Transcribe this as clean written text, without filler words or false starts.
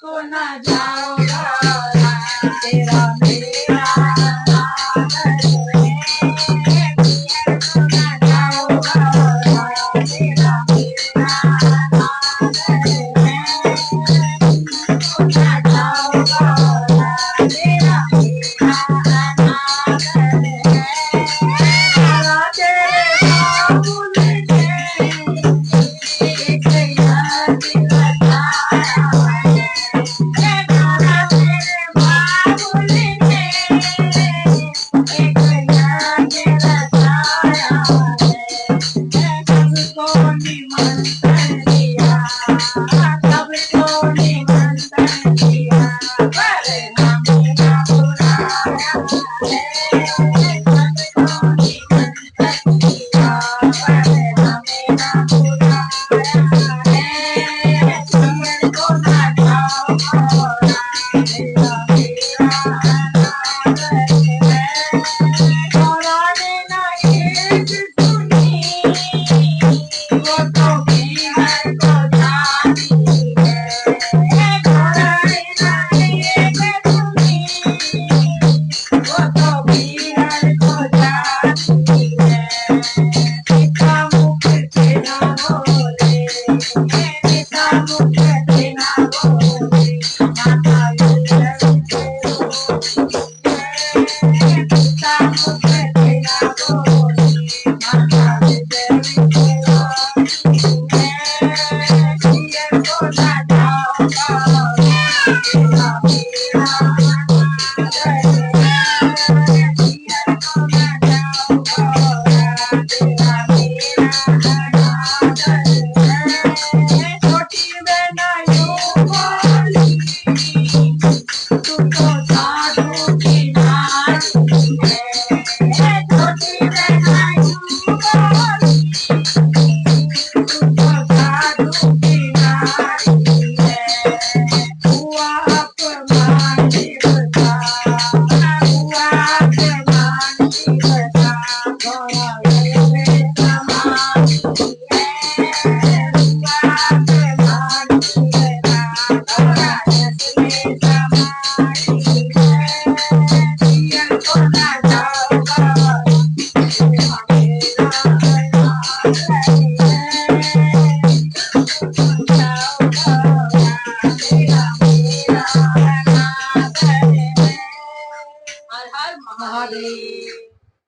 को ना जाऊंगा तेरा मेरा नाम है पिया को ना जाऊंगा तेरा मेरा नाम है को ना जाऊंगा तेरा मेरा नाम है तेरे बाबुल से एक याद लगाया Oh